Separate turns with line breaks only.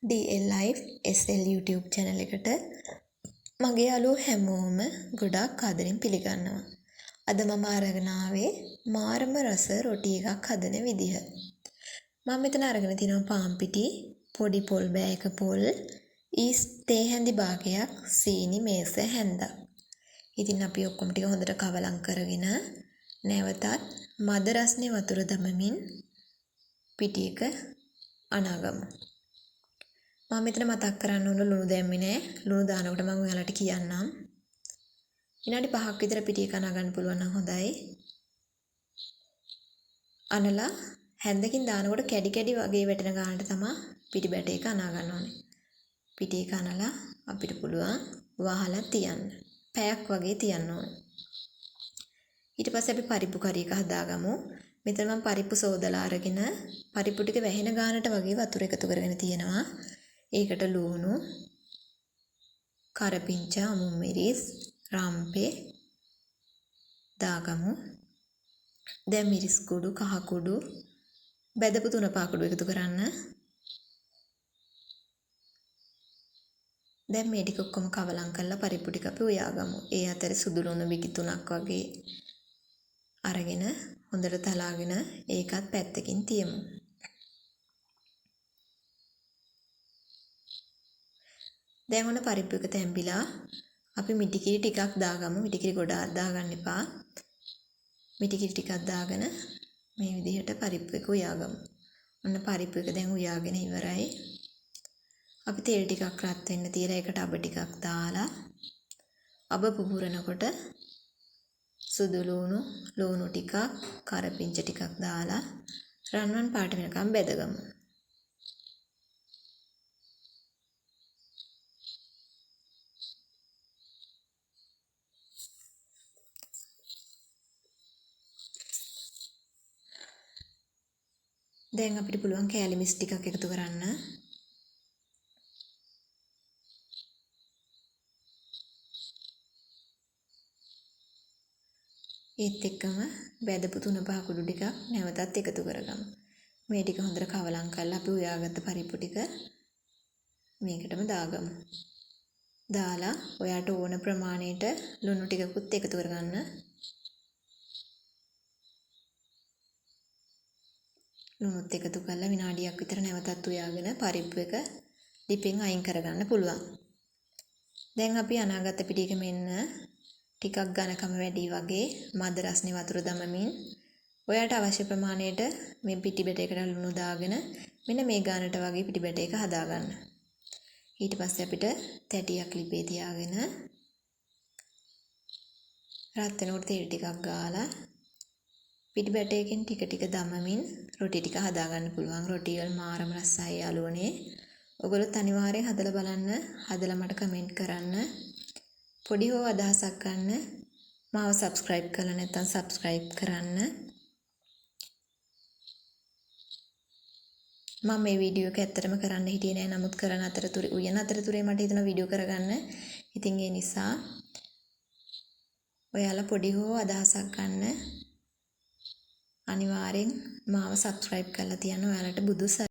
DL Life SL YouTube channel එකට මගේ යාළුවෝ හැමෝම ගොඩාක් ආදරෙන් පිළිගන්නවා. අද මම අරගෙන ආවේ මාරම රස රොටි එකක් හදන විදිහ. මම මෙතන අරගෙන තිනවා පාන් පිටි, පොඩි පොල් බෑයක පොල්, ඊස් තේ හැඳි භාගයක්, සීනි මේස හැන්දක්. ඉතින් අපි ඔක්කොම ටික හොඳට කවලම් කරගෙන නැවතත් මද රස්නේ වතුර දමමින් පිටි එක අනාගමු. මම මෙතන මතක් කරන්න ඕන ලුණු දැම්මේ නෑ. ලුණු දානකොට මම ඔයාලට කියන්නම්. විනාඩි 5ක් විතර පිටි එක අනා ගන්න පුළුවන් නම් හොඳයි. අනලා හැන්දකින් දානකොට කැඩි කැඩි වගේ වැටෙන ගානට තමයි පිටි බැට එක අනා ගන්න ඕනේ. පිටි එක අනලා අපිට පුළුවන් වහලා තියන්න. පැයක් වගේ තියන්න ඕනේ. ඊට පස්සේ අපි පරිප්පු කරි එක හදාගමු. මෙතන මම පරිප්පු සෝදලා අරගෙන පරිප්පු ටික වැහෙන ගානට වගේ වතුර එකතු කරගෙන තියෙනවා. ඒකට ලුණු, කරපිංචා, අමු මිරිස්, රම්පේ දාගමු. දැන් මිරිස් කුඩු, කහ කුඩු, බෙදපු තුනපා කුඩු එකතු කරන්න. දැන් මේ ටික ඔක්කොම කවලම් කරලා පරිප්පු ටික අපි උයාගමු. ඒ අතරේ සුදු ලුණු බිකි 3ක් වගේ අරගෙන හොඳට තලාගෙන ඒකත් පැත්තකින් තියමු. දැන් ඔන්න පරිප්පු එක තැම්බිලා අපි මිටිකිරි ටිකක් දාගමු. මිටිකිරි ගොඩාක් දාගන්න එපා. මිටිකිරි ටිකක් දාගෙන මේ විදිහට පරිප්පු එක උයාගමු. ඔන්න පරිප්පු එක දැන් උයාගෙන ඉවරයි. අපි තෙල් ටිකක් රත් වෙන්න තියලා ඒකට අබ ටිකක් දාලා අබ පුපුරනකොට සුදු ලුණු ටිකක්, කරපිංච ටිකක් දාලා රන්වන් පාට වෙනකම් බෙදගමු. දැන් අපිට පුළුවන් කෑලි මිස් ටිකක් එකතු කරන්න. ඒත් එක්කම බෙදපු 3-5 කුඩු ටිකක් නැවතත් එකතු කරගමු. මේ ටික හොඳට කවලම් කරලා අපි උයාගත්ත පරිප්පු ටික මේකටම දාගමු. දාලා ඔයාට ඕන ප්‍රමාණයට ලුණු ටිකකුත් එකතු කරගන්න. ලුණුත් එකතු කරලා විනාඩියක් විතර නැවතත් උයාගෙන පරිප්පු එක ලිපෙන් අයින් කරගන්න පුළුවන්. දැන් අපි අනාගත පිටි එක මෙන්න ටිකක් ඝනකම වැඩි වගේ මද රස්නේ වතුර දමමින් ඔයාට අවශ්‍ය ප්‍රමාණයට මේ පිටි බැට එකට ලුණු දාගෙන මෙන්න මේ ගානට වගේ පිටි බැට එක හදාගන්න. ඊට පස්සේ අපිට තැටියක් ලිපේ තියාගෙන රත් වෙනකොට තෙල් ටිකක් ගාලා පිටි බැට එකෙන් ටික ටික දමමින් රොටි ටික හදාගන්න පුළුවන්. රොටි වල මාරම රසයි යාළුවනේ. ඔයගොල්ලොත් අනිවාර්යෙන් හදලා බලන්න. හදලා මට කමෙන්ට් කරන්න. පොඩි හෝ අදහසක් ගන්න. මාව subscribe කරලා නැත්නම් subscribe කරන්න. මම මේ වීඩියෝ එක ඇත්තටම කරන්න හිටියේ නෑ. නමුත් කරන අතරතුරේ උයන අතරතුරේ මට හිතෙනවා වීඩියෝ කරගන්න. ඉතින් ඒ නිසා ඔයාලා පොඩි හෝ අදහසක් ගන්න. අනිවාර්යෙන් මාව subscribe කරලා තියන්න. ඔයාලට බුදු